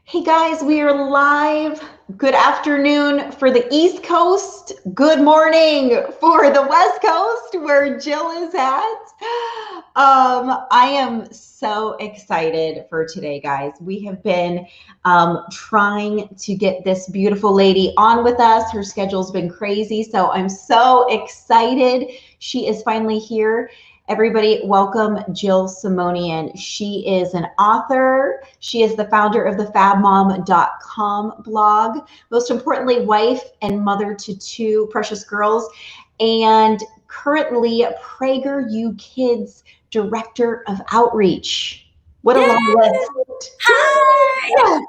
Hey guys, we are live. Good afternoon for the East Coast. Good morning for the West Coast where Jill is at. I am so excited for today, guys. We have been trying to get this beautiful lady on with us. Her schedule's been crazy, so I'm so excited. She is finally here. Everybody, welcome Jill Simonian. She is an author. She is the founder of the fabmom.com blog. Most importantly, wife and mother to two precious girls, and currently PragerU Kids Director of Outreach. What a Yay! long list. Hi!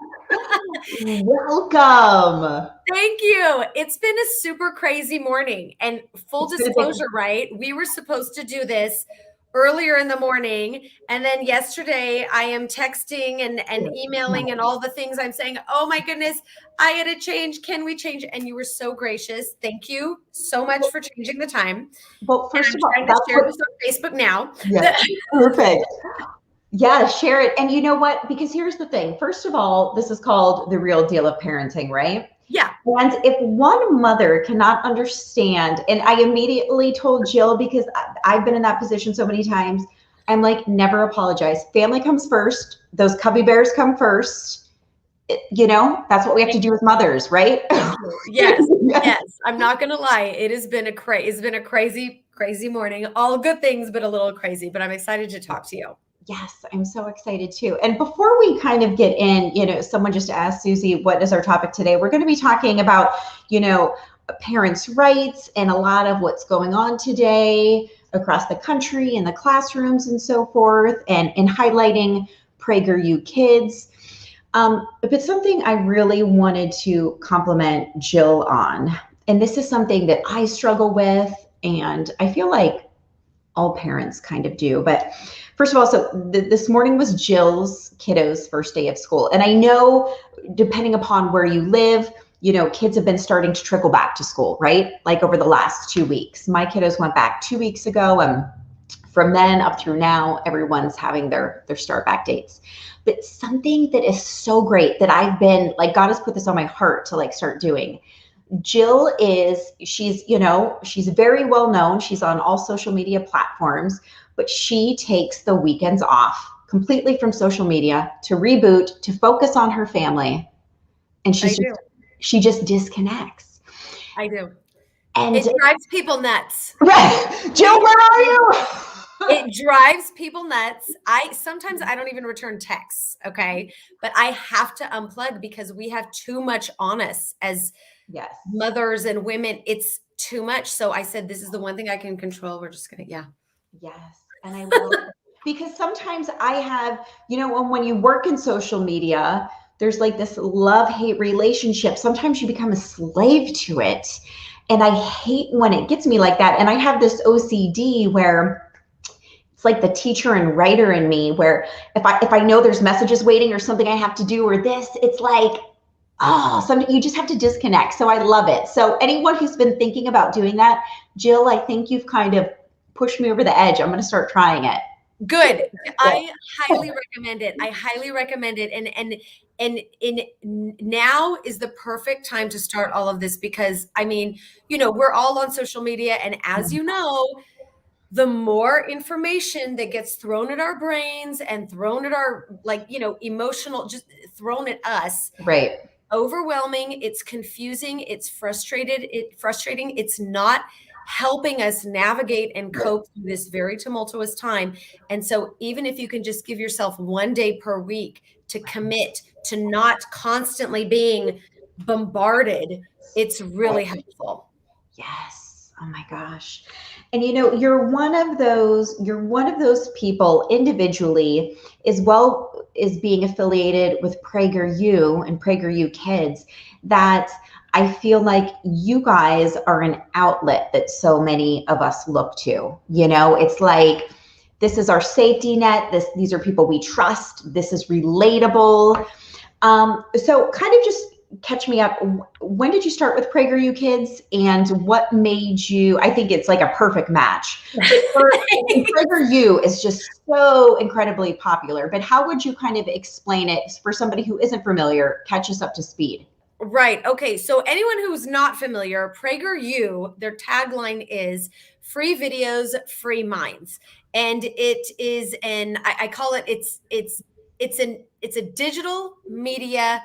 Welcome. Thank you. It's been a super crazy morning. And full disclosure, right? We were supposed to do this earlier in the morning. And then yesterday I am texting and emailing and all the things. I'm saying, oh my goodness, I had to change. Can we change? And you were so gracious. Thank you so much for changing the time. Well, first of all, I'm trying to share this on Facebook now. Yeah, perfect. Yeah, share it. And you know what? Because here's the thing. First of all, this is called the real deal of parenting, right? Yeah. And if one mother cannot understand, and I immediately told Jill, because I've been in that position so many times, I'm like, never apologize. Family comes first. Those cubby bears come first. That's what we have to do with mothers, right? Yes. Yes. I'm not going to lie. It has been a crazy morning. All good things, but a little crazy. But I'm excited to talk to you. Yes, I'm so excited too. And before we kind of get in, someone just asked Susie, what is our topic today? We're going to be talking about, parents' rights and a lot of what's going on today across the country in the classrooms and so forth, and highlighting PragerU Kids. But something I really wanted to compliment Jill on, and this is something that I struggle with, and I feel like all parents kind of do. But first of all, so this morning was Jill's kiddos' first day of school. And I know, depending upon where you live, kids have been starting to trickle back to school, right? Like over the last 2 weeks. My kiddos went back 2 weeks ago. And from then up through now, everyone's having their start back dates. But something that is so great that I've been, like, God has put this on my heart to start doing. Jill she's very well known. She's on all social media platforms, but she takes the weekends off completely from social media to reboot, to focus on her family. And she just disconnects. I do. And it drives people nuts. Right. Jill, where are you? It drives people nuts. Sometimes I don't even return texts. Okay. But I have to unplug because we have too much on us as mothers and women. It's too much. So I said, this is the one thing I can control. We're just going to, Yes. And I love it. Because sometimes I have, when you work in social media, there's like this love-hate relationship. Sometimes you become a slave to it. And I hate when it gets me like that. And I have this OCD where it's like the teacher and writer in me, where if I know there's messages waiting or something I have to do or this, it's like, you just have to disconnect. So I love it. So anyone who's been thinking about doing that, Jill, I think you've kind of pushed me over the edge. I'm going to start trying it. Good. I highly recommend it. I highly recommend it. And now is the perfect time to start all of this because, we're all on social media. And as you know, the more information that gets thrown at our brains and thrown at our, emotional, just thrown at us. Right. Overwhelming. It's confusing. It's frustrating. It's not helping us navigate and cope through this very tumultuous time. And so even if you can just give yourself 1 day per week to commit to not constantly being bombarded, it's really helpful. Yes. Oh my gosh. And you're one of those people individually, as well as being affiliated with PragerU and PragerU Kids, that I feel like you guys are an outlet that so many of us look to. It's like, this is our safety net. These are people we trust. This is relatable. So kind of just catch me up. When did you start with PragerU Kids, and what made you? I think it's like a perfect match. But PragerU is just so incredibly popular. But how would you kind of explain it for somebody who isn't familiar? Catch us up to speed. Right. Okay. So anyone who's not familiar, PragerU, their tagline is free videos, free minds. And it is I call it, it's a digital media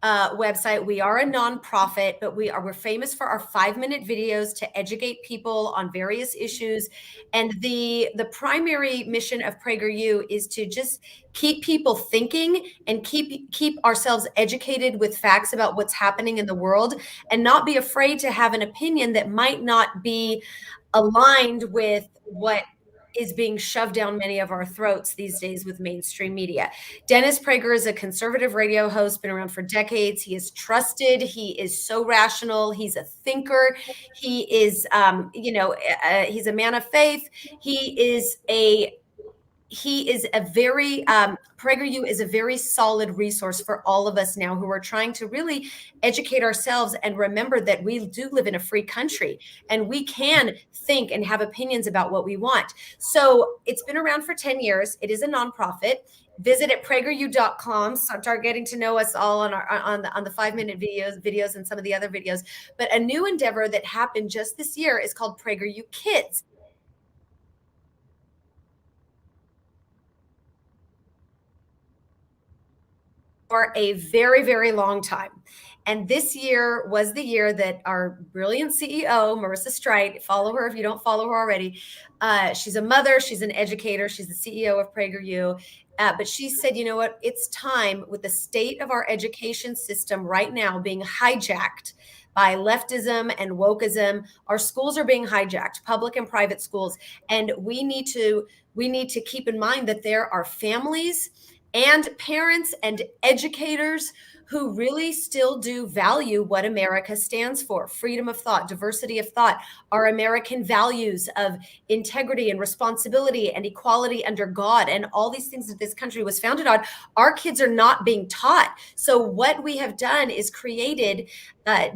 website. We are a nonprofit, but we're famous for our 5-minute videos to educate people on various issues. And the primary mission of PragerU is to just keep people thinking and keep ourselves educated with facts about what's happening in the world, and not be afraid to have an opinion that might not be aligned with what is being shoved down many of our throats these days with mainstream media. Dennis Prager is a conservative radio host, been around for decades. He is trusted. He is so rational. He's a thinker. He is, he's a man of faith. He is a very PragerU is a very solid resource for all of us now who are trying to really educate ourselves and remember that we do live in a free country and we can think and have opinions about what we want. So it's been around for 10 years. It is a nonprofit. Visit at PragerU.com. Start getting to know us all on the 5-minute videos and some of the other videos. But a new endeavor that happened just this year is called PragerU Kids. For a very, very long time. And this year was the year that our brilliant CEO, Marissa Streit, follow her if you don't follow her already. She's a mother, she's an educator, she's the CEO of PragerU. But she said, you know what, it's time, with the state of our education system right now being hijacked by leftism and wokeism. Our schools are being hijacked, public and private schools. And we need to keep in mind that there are families and parents and educators who really still do value what America stands for: freedom of thought, diversity of thought, our American values of integrity and responsibility and equality under God, and all these things that this country was founded on. Our kids are not being taught. So what we have done is created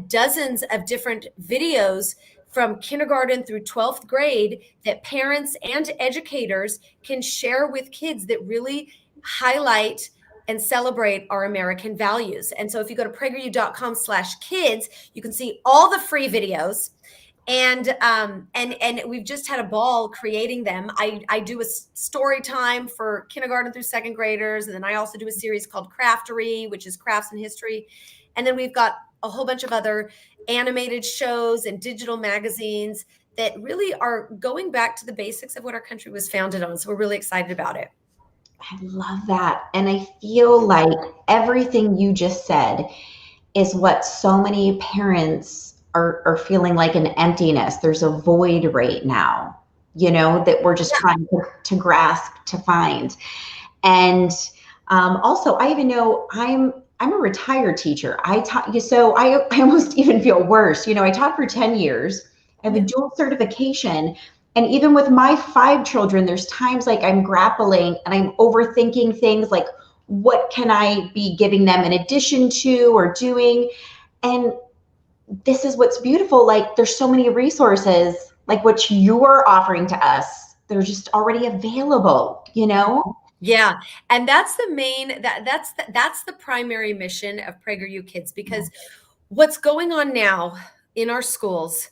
dozens of different videos from kindergarten through 12th grade that parents and educators can share with kids that really highlight and celebrate our American values. And so if you go to PragerU.com/kids, you can see all the free videos. And we've just had a ball creating them. I do a story time for kindergarten through 2nd graders. And then I also do a series called Craftery, which is crafts and history. And then we've got a whole bunch of other animated shows and digital magazines that really are going back to the basics of what our country was founded on. So we're really excited about it. I love that. And I feel like everything you just said is what so many parents are feeling, like an emptiness. There's a void right now, that we're just trying to grasp, to find. And also, I even know I'm a retired teacher. I taught you, so I almost even feel worse. I taught for 10 years. I have a dual certification. And even with my 5 children, there's times like I'm grappling and I'm overthinking things like, what can I be giving them in addition to or doing? And this is what's beautiful. Like, there's so many resources like what you're offering to us. They're just already available, Yeah. And that's the main, that's the primary mission of PragerU Kids, because what's going on now in our schools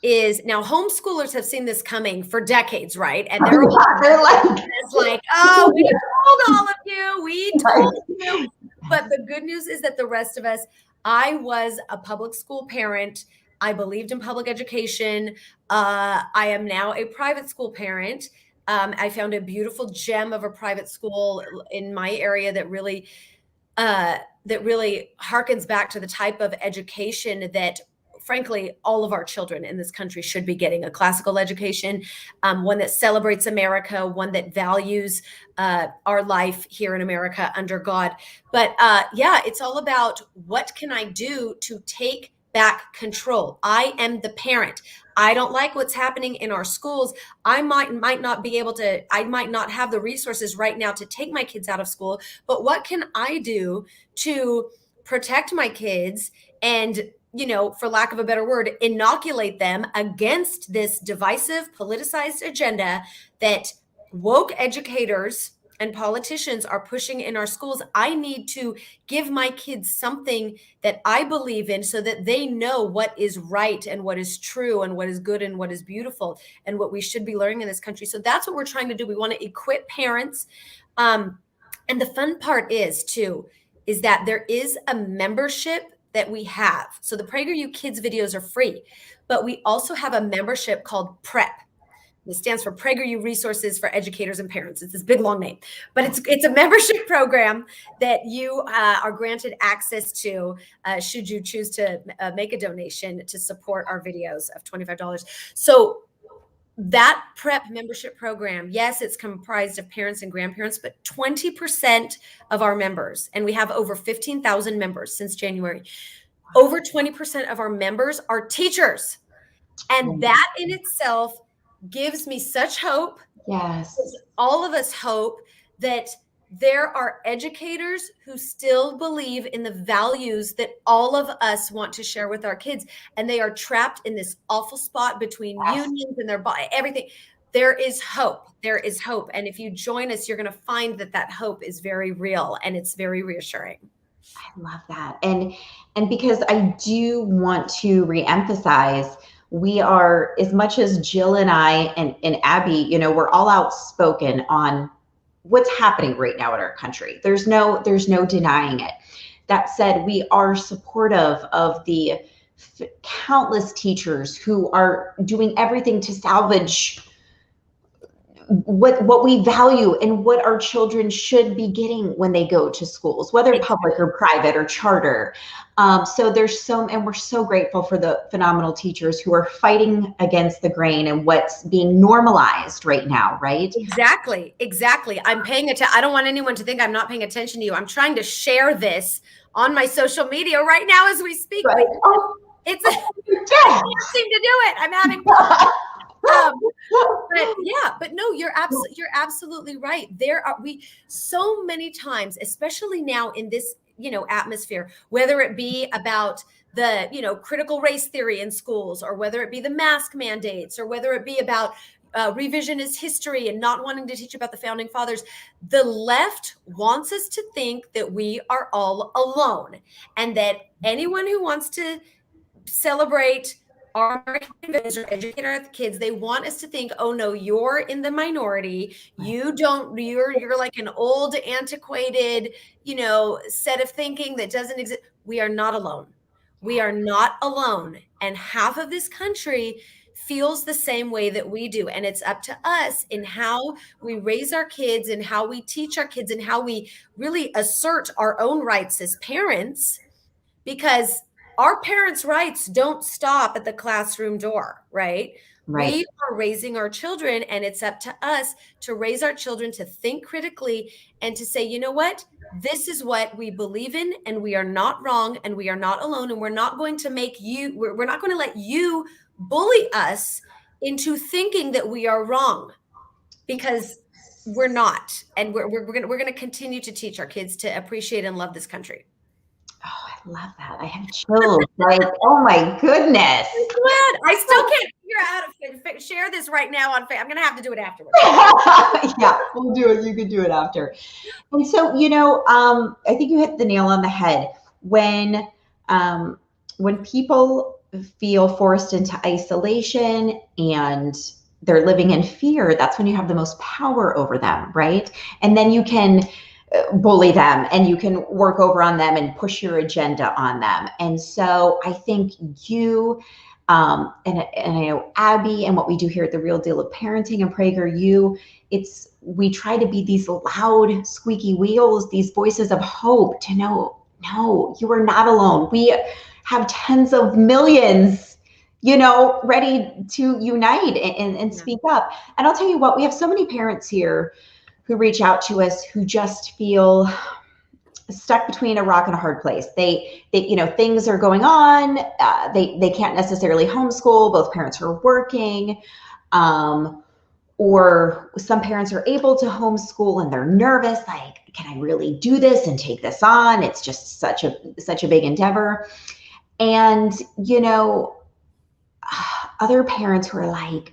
is, now homeschoolers have seen this coming for decades, right? And they're like, oh, we told all of you, we told you. But the good news is that the rest of us, I was a public school parent. I believed in public education. I am now a private school parent. I found a beautiful gem of a private school in my area that really harkens back to the type of education that, frankly, all of our children in this country should be getting: a classical education, one that celebrates America, one that values our life here in America under God. But it's all about, what can I do to take back control? I am the parent. I don't like what's happening in our schools. I might not be able to, I might not have the resources right now to take my kids out of school, but what can I do to protect my kids and, you know, for lack of a better word, inoculate them against this divisive, politicized agenda that woke educators and politicians are pushing in our schools. I need to give my kids something that I believe in so that they know what is right and what is true and what is good and what is beautiful and what we should be learning in this country. So that's what we're trying to do. We want to equip parents. And the fun part is that there is a membership that we have. So the PragerU Kids videos are free, but we also have a membership called PrEP. It stands for PragerU Resources for Educators and Parents. It's this big long name, but it's a membership program that you are granted access to should you choose to make a donation to support our videos of $25. So that PrEP membership program, yes, it's comprised of parents and grandparents, but 20% of our members, and we have over 15,000 members since January, over 20% of our members are teachers. And that in itself gives me such hope. Yes. All of us hope that there are educators who still believe in the values that all of us want to share with our kids. And they are trapped in this awful spot between unions and their body, everything. There is hope. There is hope. And if you join us, you're going to find that that hope is very real and it's very reassuring. I love that. And because I do want to reemphasize, we are, as much as Jill and I and Abby, you know, we're all outspoken on what's happening right now in our country. There's no denying it. That said, we are supportive of the countless teachers who are doing everything to salvage what we value and what our children should be getting when they go to schools, whether public or private or charter. So and we're so grateful for the phenomenal teachers who are fighting against the grain and what's being normalized right now, right? Exactly. I'm paying attention. I don't want anyone to think I'm not paying attention to you. I'm trying to share this on my social media right now as we speak. Right. I can't seem to do it. I'm having fun. But no, you're absolutely right. We so many times, especially now in this, you know, atmosphere, whether it be about the, you know, critical race theory in schools, or whether it be the mask mandates, or whether it be about revisionist history and not wanting to teach about the founding fathers, the left wants us to think that we are all alone, and that anyone who wants to celebrate our American or educate our kids, they want us to think, oh no, you're in the minority. You're like an old, antiquated, you know, set of thinking that doesn't exist. We are not alone. We are not alone. And half of this country feels the same way that we do. And it's up to us in how we raise our kids and how we teach our kids and how we really assert our own rights as parents, because our parents' rights don't stop at the classroom door, right? We are raising our children, and it's up to us to raise our children to think critically and to say, you know what? This is what we believe in, and we are not wrong, and we are not alone, and we're not going to we're not going to let you bully us into thinking that we are wrong, because we're not. And we're going to continue to teach our kids to appreciate and love this country. Oh, I love that. I have chills. Like, oh my goodness. I'm glad. I still can't figure out how to share this right now on Facebook. I'm going to have to do it afterwards. Yeah, we'll do it. You can do it after. And so, you know, I think you hit the nail on the head. When people feel forced into isolation and they're living in fear, that's when you have the most power over them, right? And then you can bully them and you can work over on them and push your agenda on them. And so I think you and I know Abby and what we do here at The Real Deal of Parenting and PragerU, we try to be these loud, squeaky wheels, these voices of hope to know, no, you are not alone. We have tens of millions, you know, ready to unite and speak up. And I'll tell you what, we have so many parents here who reach out to us who just feel stuck between a rock and a hard place. They you know, things are going on. They can't necessarily homeschool. Both parents are working. or some parents are able to homeschool and they're nervous, like, can I really do this and take this on? It's just such a big endeavor. And, other parents who are like,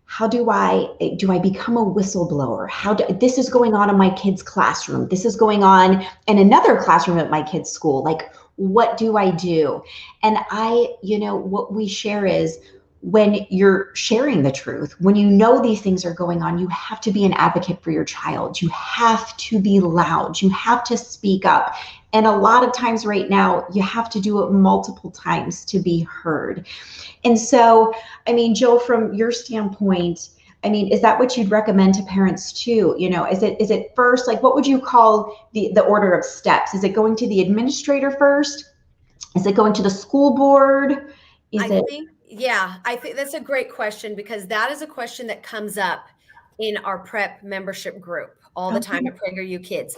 how do I become a whistleblower? This is going on in my kid's classroom. This is going on in another classroom at my kid's school. Like, what do I do? And what we share is, when you're sharing the truth, when you know these things are going on, you have to be an advocate for your child. You have to be loud. You have to speak up. And a lot of times right now, you have to do it multiple times to be heard. And so, I mean, Jill, from your standpoint, I mean, is that what you'd recommend to parents too? Is it first, like, what would you call the order of steps? Is it going to the administrator first? Is it going to the school board? I think that's a great question, because that is a question that comes up in our prep membership group all the time at PragerU Kids.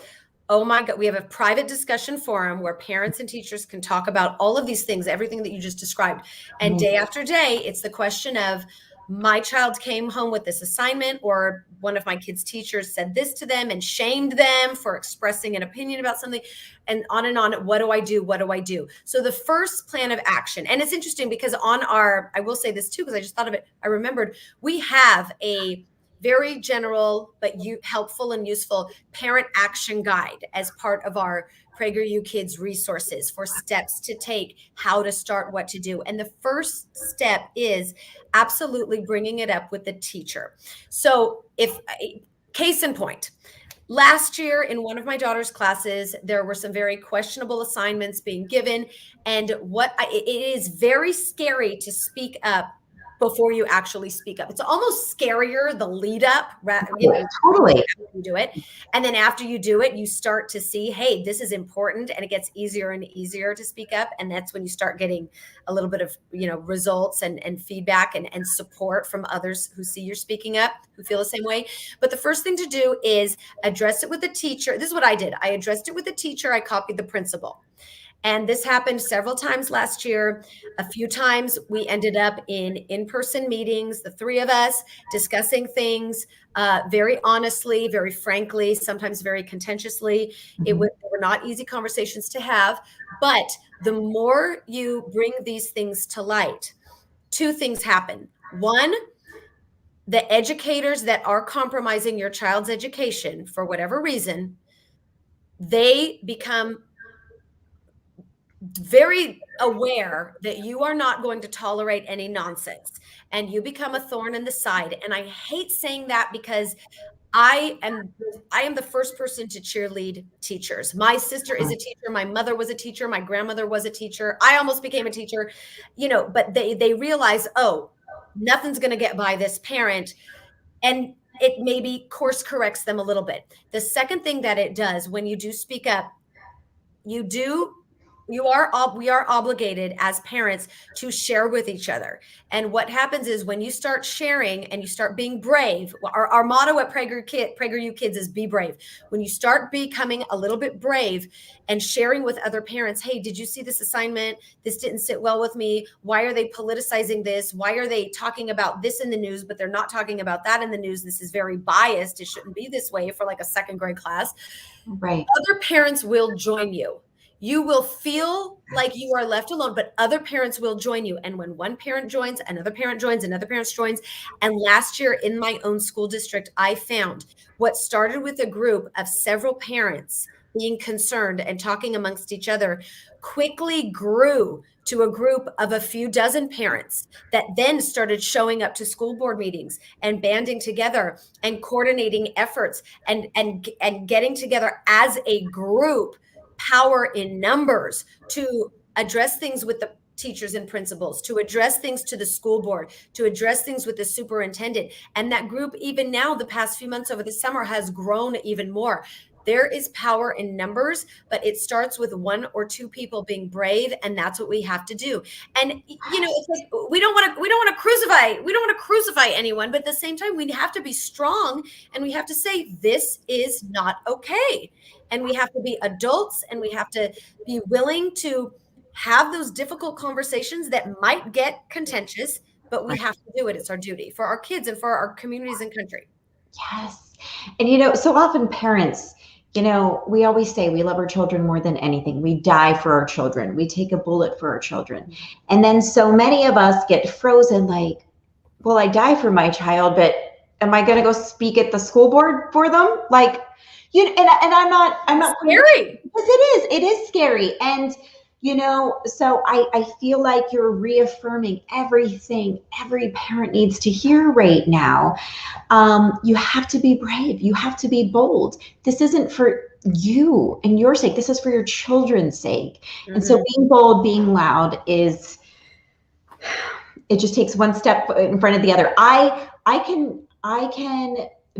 Oh my God, we have a private discussion forum where parents and teachers can talk about all of these things, everything that you just described. And day after day, it's the question of, my child came home with this assignment, or one of my kids' teachers said this to them and shamed them for expressing an opinion about something, and on and on. What do I do? What do I do? So the first plan of action, and it's interesting because I will say this too, because I just thought of it. I remembered we have a very general but helpful and useful parent action guide as part of our PragerU Kids resources for steps to take, how to start, what to do. And the first step is absolutely bringing it up with the teacher. So case in point, last year in one of my daughter's classes, there were some very questionable assignments being given. And it is very scary to speak up before you actually speak up. It's almost scarier, the lead up, totally. You do it. And then after you do it, you start to see, hey, this is important, and it gets easier and easier to speak up. And that's when you start getting a little bit of, results and feedback and support from others who see you're speaking up, who feel the same way. But the first thing to do is address it with the teacher. This is what I did. I addressed it with the teacher. I copied the principal. And this happened several times last year. A few times we ended up in-person meetings, the three of us discussing things very honestly, very frankly, sometimes very contentiously. They were not easy conversations to have, but the more you bring these things to light, two things happen. One, the educators that are compromising your child's education for whatever reason, they become very aware that you are not going to tolerate any nonsense, and you become a thorn in the side. And I hate saying that, because I am the first person to cheerlead teachers. My sister is a teacher. My mother was a teacher. My grandmother was a teacher. I almost became a teacher, but they realize, oh, nothing's going to get by this parent. And it maybe course corrects them a little bit. The second thing that it does when you do speak up, we are obligated as parents to share with each other. And what happens is, when you start sharing and you start being brave, our motto at PragerU Kids is be brave. When you start becoming a little bit brave and sharing with other parents, hey, did you see this assignment? This didn't sit well with me. Why are they politicizing this? Why are they talking about this in the news, but they're not talking about that in the news? This is very biased. It shouldn't be this way for like a second grade class. Right. Other parents will join you. You will feel like you are left alone, but other parents will join you. And when one parent joins, another parent joins, another parent joins. And last year in my own school district, I found what started with a group of several parents being concerned and talking amongst each other quickly grew to a group of a few dozen parents that then started showing up to school board meetings and banding together and coordinating efforts and getting together as a group. Power in numbers to address things with the teachers and principals, to address things to the school board, to address things with the superintendent. And that group, even now, the past few months over the summer, has grown even more. There is power in numbers, but it starts with one or two people being brave, and that's what we have to do. And it's like we don't want to crucify anyone, but at the same time, we have to be strong, and we have to say this is not okay. And we have to be adults, and we have to be willing to have those difficult conversations that might get contentious, but we Right. have to do it. It's our duty for our kids and for our communities and country. Yes. And so often parents, we always say we love our children more than anything. We die for our children. We take a bullet for our children. And then so many of us get frozen like, well, I die for my child, but am I going to go speak at the school board for them? Like, and I'm not scary. Because it is scary. And, so I feel like you're reaffirming everything every parent needs to hear right now. You have to be brave. You have to be bold. This isn't for you and your sake. This is for your children's sake. Mm-hmm. And so being bold, being loud it just takes one step in front of the other. I can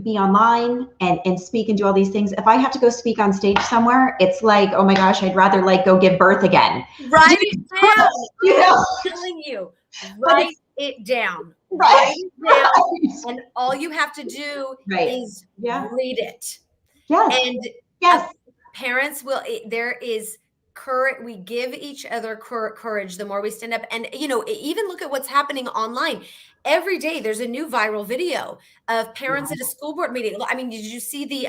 be online and speak and do all these things. If I have to go speak on stage somewhere, it's like, oh my gosh, I'd rather like go give birth again. Write it down. I'm telling you, write it down. Write it down. And all you have to do is read it. Yes. And parents we give each other courage the more we stand up. And, even look at what's happening online. Every day there's a new viral video of parents at a school board meeting. I mean, did you see the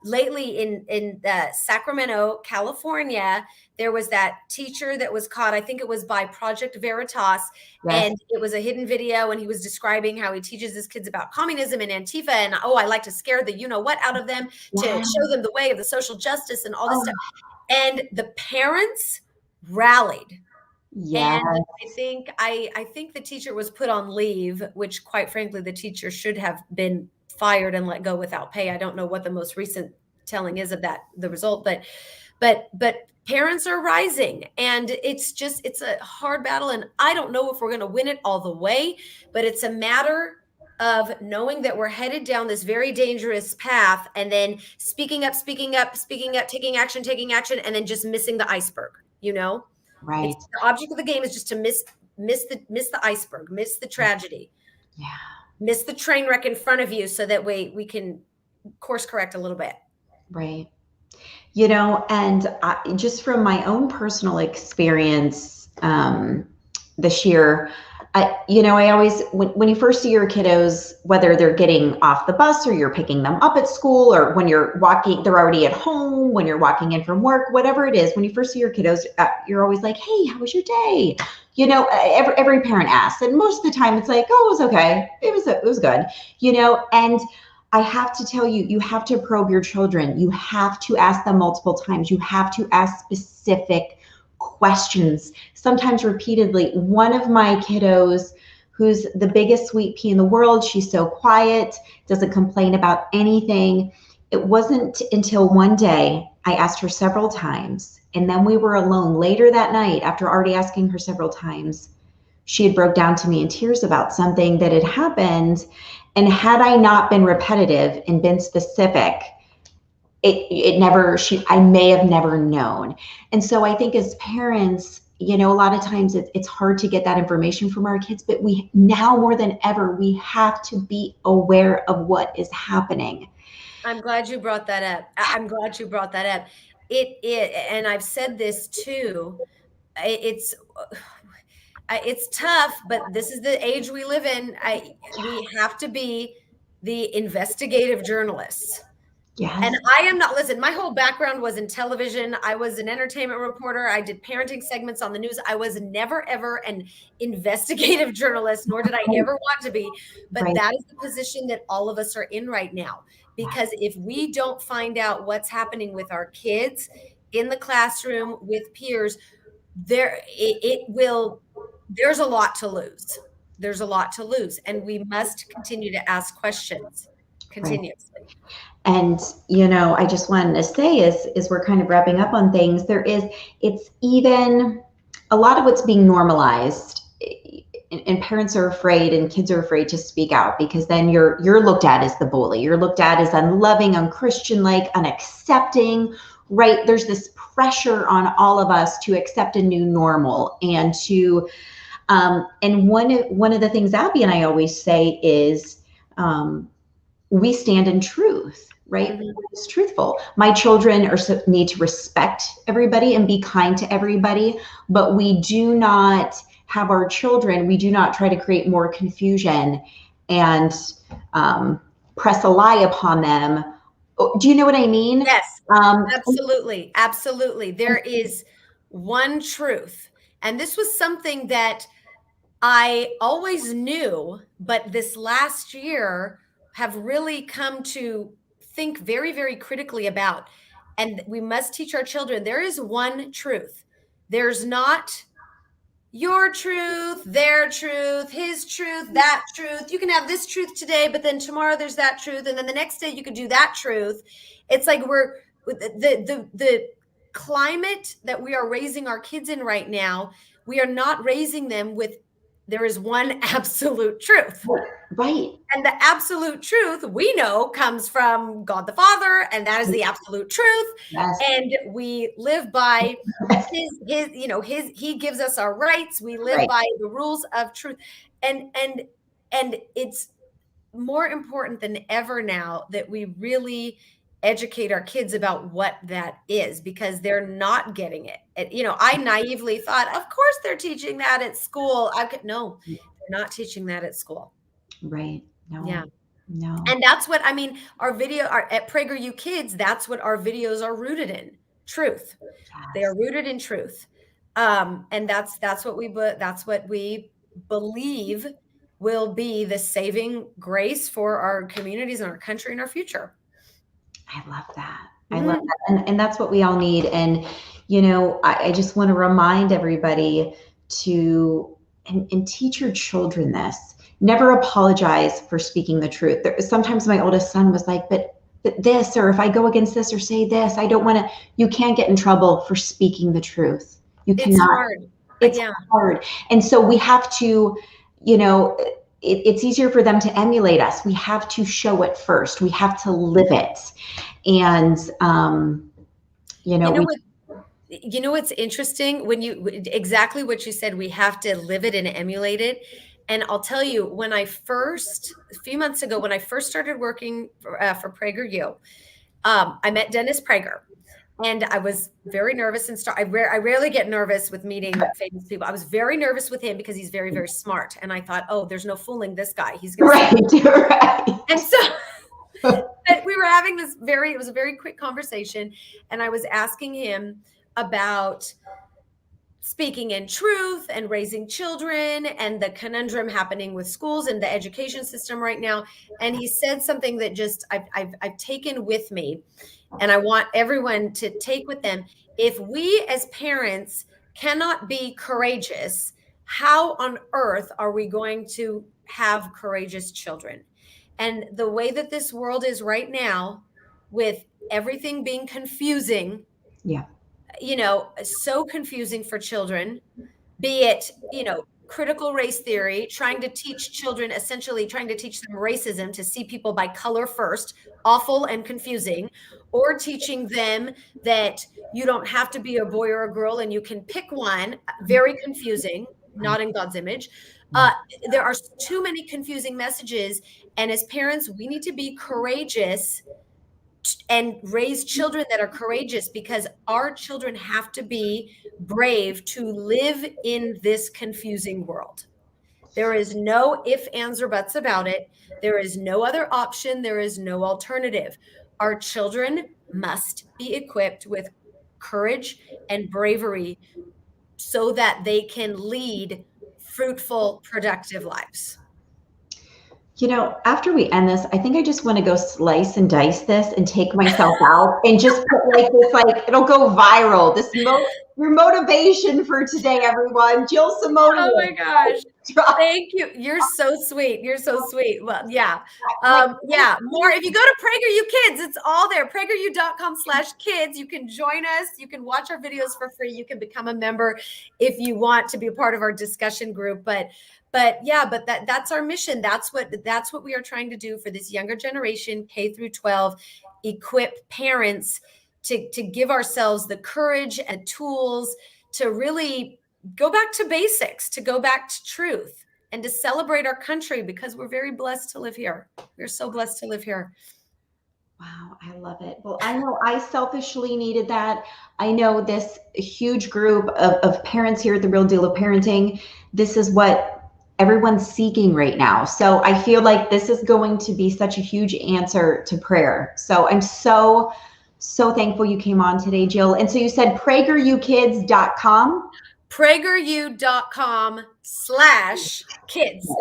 lately in Sacramento, California, there was that teacher that was caught, I think it was by Project Veritas, and it was a hidden video, and he was describing how he teaches his kids about communism and Antifa, and I like to scare the what out of them to show them the way of the social justice and all this stuff. And the parents rallied. Yes. And I think the teacher was put on leave, which quite frankly, the teacher should have been fired and let go without pay. I don't know what the most recent telling is of the result, but parents are rising, and it's a hard battle. And I don't know if we're going to win it all the way, but it's a matter of knowing that we're headed down this very dangerous path, and then speaking up, taking action, and then just missing the iceberg, Right. The object of the game is just to miss the iceberg, miss the tragedy, miss the train wreck in front of you, so that we can course correct a little bit. Right. And just from my own personal experience this year, I always, when you first see your kiddos, whether they're getting off the bus or you're picking them up at school, or when you're walking, they're already at home, when you're walking in from work, whatever it is, when you first see your kiddos, you're always like, hey, how was your day? Every parent asks, and most of the time it's like, oh, it was okay. It was good, and I have to tell you, you have to probe your children. You have to ask them multiple times. You have to ask specific questions, sometimes repeatedly. One of my kiddos, who's the biggest sweet pea in the world, she's so quiet, doesn't complain about anything. It wasn't until one day I asked her several times, and then we were alone later that night after already asking her several times. She had broke down to me in tears about something that had happened. And had I not been repetitive and been specific, I may have never known. And so I think as parents, a lot of times it's hard to get that information from our kids, but we now more than ever, we have to be aware of what is happening. I'm glad you brought that up. And I've said this too. It's tough, but this is the age we live in. We have to be the investigative journalists. Yes. And I am not, listen, my whole background was in television. I was an entertainment reporter. I did parenting segments on the news. I was never, ever an investigative journalist, nor did I ever want to be. But that is the position that all of us are in right now. Because if we don't find out what's happening with our kids in the classroom with peers, there's a lot to lose. There's a lot to lose. And we must continue to ask questions continuously. Right. And, I just wanted to say is we're kind of wrapping up on things. It's even a lot of what's being normalized, and parents are afraid and kids are afraid to speak out, because then you're looked at as the bully. You're looked at as unloving, unchristian-like, unaccepting, right? There's this pressure on all of us to accept a new normal, and to, and one of the things Abby and I always say is, we stand in truth, right? Mm-hmm. It's truthful. My children need to respect everybody and be kind to everybody, but we do not have our children, we do not try to create more confusion and press a lie upon them. Do you know what I mean? Yes, absolutely. Absolutely. There is one truth. And this was something that I always knew, but this last year have really come to think very, very critically about. And we must teach our children there is one truth. There's not your truth, their truth, his truth, that truth. You can have this truth today, but then tomorrow there's that truth, and then the next day you could do that truth. It's like we're the climate that we are raising our kids in right now. We are not raising them with there is one absolute truth. Right. And the absolute truth we know comes from God the Father, and that is the absolute truth. Yes. And we live by his he gives us our rights. We live by the rules of truth. And it's more important than ever now that we really educate our kids about what that is, because they're not getting it. I naively thought, of course they're teaching that at school. No, they're not teaching that at school. Right. No. Yeah. No. And that's what I mean. Our video at PragerU Kids, that's what our videos are rooted in. Truth. Yes. They are rooted in truth. And that's what we believe will be the saving grace for our communities and our country and our future. I love that. I love that. And that's what we all need. And, I just want to remind everybody to, and teach your children this. Never apologize for speaking the truth. Sometimes my oldest son was like, but this, or if I go against this or say this, I don't want to, you can't get in trouble for speaking the truth. You cannot. It's hard. It's hard. And so we have to, it's easier for them to emulate us. We have to show it first. We have to live it. And, what's interesting exactly what you said, we have to live it and emulate it. And I'll tell you, a few months ago, when I first started working for PragerU, I met Dennis Prager. And I was very nervous I rarely get nervous with meeting famous people. I was very nervous with him because he's very, very smart. And I thought, oh, there's no fooling this guy. He's going to right. And so but we were having it was a very quick conversation. And I was asking him about speaking in truth and raising children and the conundrum happening with schools and the education system right now. And he said something that just I've taken with me, and I want everyone to take with them. If we as parents cannot be courageous, how on earth are we going to have courageous children? And the way that this world is right now, with everything being confusing, so confusing for children, be it, critical race theory, trying to teach children, essentially trying to teach them racism, to see people by color first, awful and confusing, or teaching them that you don't have to be a boy or a girl and you can pick one, very confusing, not in God's image. There are too many confusing messages. And as parents, we need to be courageous and raise children that are courageous, because our children have to be brave to live in this confusing world. There is no ifs, ands, or buts about it. There is no other option. There is no alternative. Our children must be equipped with courage and bravery so that they can lead fruitful, productive lives. After we end this, I think I just want to go slice and dice this and take myself out and just put this, it'll go viral. Your motivation for today, everyone. Jill Simonian. Oh my gosh. Thank you. You're so sweet. You're so sweet. Well, yeah. More. If you go to PragerU Kids, it's all there. PragerU.com/kids. You can join us. You can watch our videos for free. You can become a member if you want to be a part of our discussion group. But that's our mission. That's what we are trying to do for this younger generation, K through 12, equip parents to give ourselves the courage and tools to really go back to basics, to go back to truth, and to celebrate our country, because we're very blessed to live here. We're so blessed to live here. Wow, I love it. Well, I know I selfishly needed that. I know this huge group of parents here at The Real Deal of Parenting this is what everyone's seeking right now. So I feel like this is going to be such a huge answer to prayer. So I'm so thankful you came on today, Jill. And so you said PragerUKids.com. PragerU.com/kids.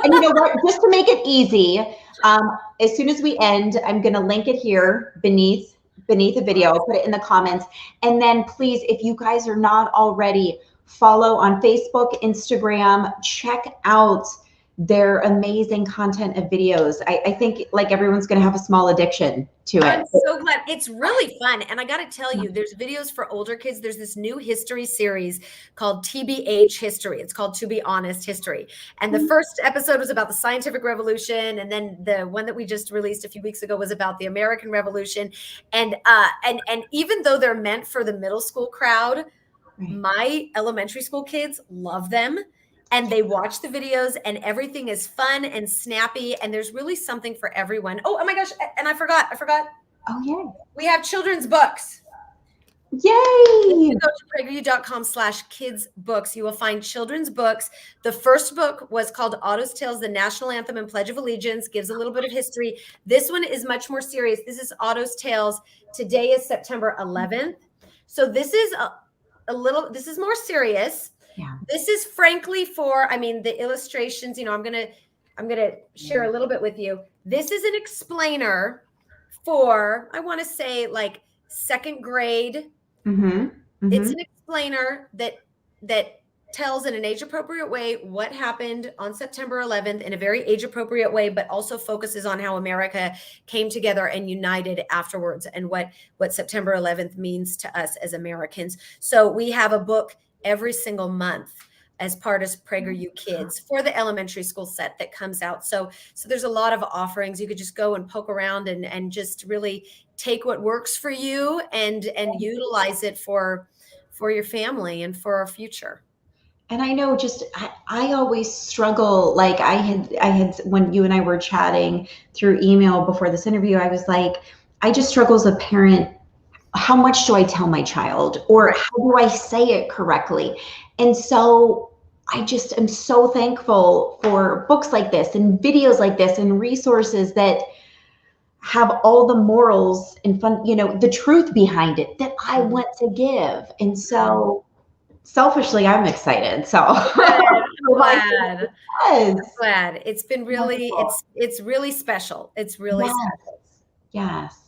And you know what? Just to make it easy, as soon as we end, I'm going to link it here beneath the video. I'll put it in the comments. And then please, if you guys are not already, follow on Facebook, Instagram, check out their amazing content of videos. I think like everyone's going to have a small addiction to it. I'm so glad. It's really fun. And I got to tell you, there's videos for older kids. There's this new history series called TBH History. It's called To Be Honest History. And the first episode was about the scientific revolution. And then the one that we just released a few weeks ago was about the American Revolution. And even though they're meant for the middle school crowd, my elementary school kids love them. And they watch the videos and everything is fun and snappy. And there's really something for everyone. Oh my gosh. And I forgot. Oh, yeah. We have children's books. Yay. If you go to PragerU.com/kids books, you will find children's books. The first book was called Otto's Tales, the National Anthem and Pledge of Allegiance, gives a little bit of history. This one is much more serious. This is Otto's Tales. Today is September 11th. So this is this is more serious. Yeah. This is frankly for, I mean, the illustrations, you know, I'm going to share a little bit with you. This is an explainer for, I want to say like second grade. It's an explainer that tells in an age appropriate way what happened on September 11th in a very age appropriate way, but also focuses on how America came together and united afterwards and what September 11th means to us as Americans. So we have a book every single month as part of PragerU Kids for the elementary school set that comes out. So there's a lot of offerings. You could just go and poke around and just really take what works for you and utilize it for your family and for our future. And I know just, I always struggle. Like I had, when you and I were chatting through email before this interview, I was like, I just struggle as a parent. How much do I tell my child, or how do I say it correctly? And so I just am so thankful for books like this and videos like this and resources that have all the morals and fun, you know, the truth behind it that I want to give. And so selfishly, I'm excited. So I'm glad. Yes. I'm glad. It's been really, it's really special. It's really special. Yes.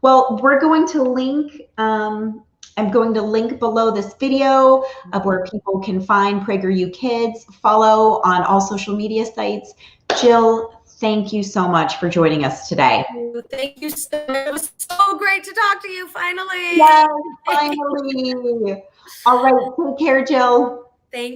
Well, we're going to link, I'm going to link below this video of where people can find PragerU Kids, follow on all social media sites. Jill, thank you so much for joining us today. Thank you so much. It was so great to talk to you finally. Yes, finally. All right, take care, Jill. Thank you.